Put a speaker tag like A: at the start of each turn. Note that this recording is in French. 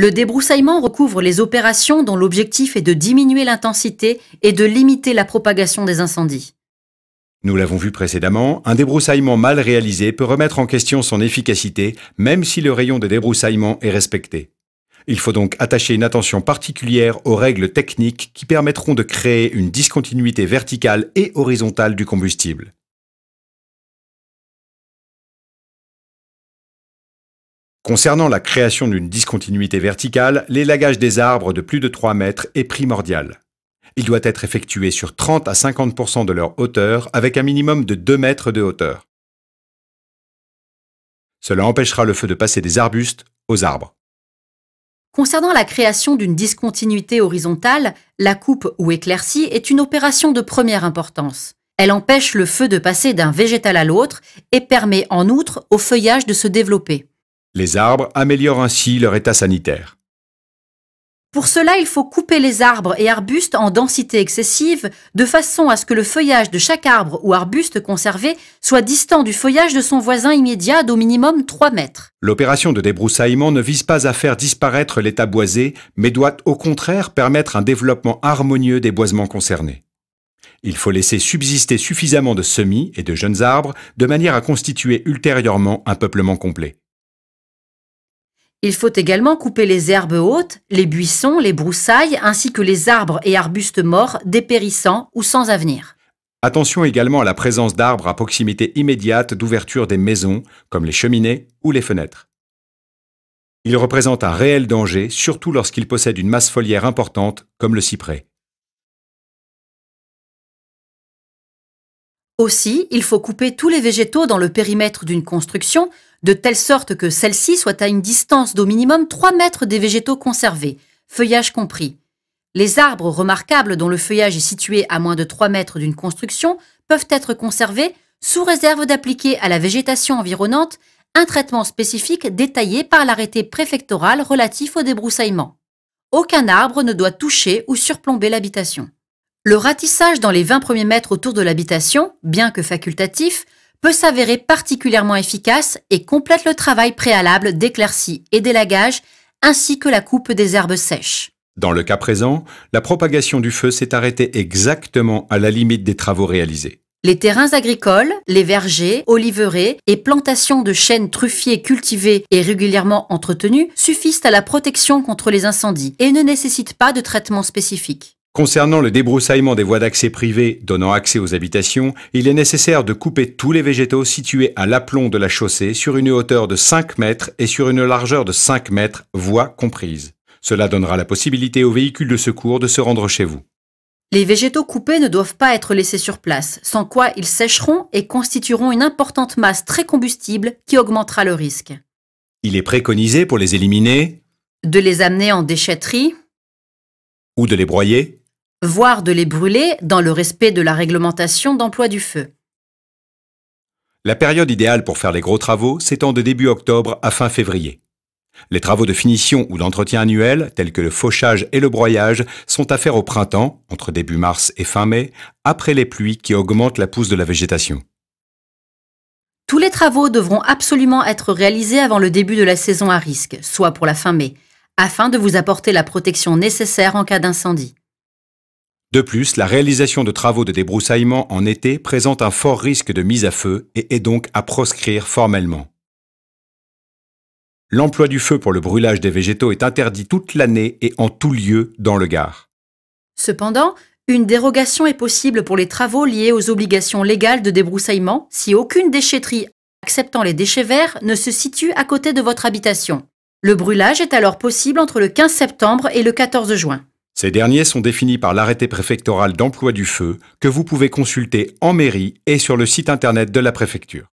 A: Le débroussaillement recouvre les opérations dont l'objectif est de diminuer l'intensité et de limiter la propagation des incendies.
B: Nous l'avons vu précédemment, un débroussaillement mal réalisé peut remettre en question son efficacité, même si le rayon de débroussaillement est respecté. Il faut donc attacher une attention particulière aux règles techniques qui permettront de créer une discontinuité verticale et horizontale du combustible. Concernant la création d'une discontinuité verticale, l'élagage des arbres de plus de 3 mètres est primordial. Il doit être effectué sur 30 à 50% de leur hauteur, avec un minimum de 2 mètres de hauteur. Cela empêchera le feu de passer des arbustes aux arbres.
A: Concernant la création d'une discontinuité horizontale, la coupe ou éclaircie est une opération de première importance. Elle empêche le feu de passer d'un végétal à l'autre et permet en outre au feuillage de se développer.
B: Les arbres améliorent ainsi leur état sanitaire.
A: Pour cela, il faut couper les arbres et arbustes en densité excessive, de façon à ce que le feuillage de chaque arbre ou arbuste conservé soit distant du feuillage de son voisin immédiat d'au minimum 3 mètres.
B: L'opération de débroussaillement ne vise pas à faire disparaître l'état boisé, mais doit au contraire permettre un développement harmonieux des boisements concernés. Il faut laisser subsister suffisamment de semis et de jeunes arbres de manière à constituer ultérieurement un peuplement complet.
A: Il faut également couper les herbes hautes, les buissons, les broussailles, ainsi que les arbres et arbustes morts, dépérissants ou sans avenir.
B: Attention également à la présence d'arbres à proximité immédiate d'ouverture des maisons, comme les cheminées ou les fenêtres. Ils représentent un réel danger, surtout lorsqu'ils possèdent une masse foliaire importante, comme le cyprès.
A: Aussi, il faut couper tous les végétaux dans le périmètre d'une construction, de telle sorte que celle-ci soit à une distance d'au minimum 3 mètres des végétaux conservés, feuillage compris. Les arbres remarquables dont le feuillage est situé à moins de 3 mètres d'une construction peuvent être conservés sous réserve d'appliquer à la végétation environnante un traitement spécifique détaillé par l'arrêté préfectoral relatif au débroussaillement. Aucun arbre ne doit toucher ou surplomber l'habitation. Le ratissage dans les 20 premiers mètres autour de l'habitation, bien que facultatif, peut s'avérer particulièrement efficace et complète le travail préalable d'éclaircie et d'élagage, ainsi que la coupe des herbes sèches.
B: Dans le cas présent, la propagation du feu s'est arrêtée exactement à la limite des travaux réalisés.
A: Les terrains agricoles, les vergers, oliveraies et plantations de chênes truffiers cultivés et régulièrement entretenus suffisent à la protection contre les incendies et ne nécessitent pas de traitement spécifique.
B: Concernant le débroussaillement des voies d'accès privées donnant accès aux habitations, il est nécessaire de couper tous les végétaux situés à l'aplomb de la chaussée sur une hauteur de 5 mètres et sur une largeur de 5 mètres, voies comprises. Cela donnera la possibilité aux véhicules de secours de se rendre chez vous.
A: Les végétaux coupés ne doivent pas être laissés sur place, sans quoi ils sécheront et constitueront une importante masse très combustible qui augmentera le risque.
B: Il est préconisé pour les éliminer,
A: de les amener en déchetterie,
B: ou de les broyer,
A: voire de les brûler dans le respect de la réglementation d'emploi du feu.
B: La période idéale pour faire les gros travaux s'étend de début octobre à fin février. Les travaux de finition ou d'entretien annuel, tels que le fauchage et le broyage, sont à faire au printemps, entre début mars et fin mai, après les pluies qui augmentent la pousse de la végétation.
A: Tous les travaux devront absolument être réalisés avant le début de la saison à risque, soit pour la fin mai, afin de vous apporter la protection nécessaire en cas d'incendie.
B: De plus, la réalisation de travaux de débroussaillement en été présente un fort risque de mise à feu et est donc à proscrire formellement. L'emploi du feu pour le brûlage des végétaux est interdit toute l'année et en tout lieu dans le Gard.
A: Cependant, une dérogation est possible pour les travaux liés aux obligations légales de débroussaillement si aucune déchetterie acceptant les déchets verts ne se situe à côté de votre habitation. Le brûlage est alors possible entre le 15 septembre et le 14 juin.
B: Ces derniers sont définis par l'arrêté préfectoral d'emploi du feu que vous pouvez consulter en mairie et sur le site internet de la préfecture.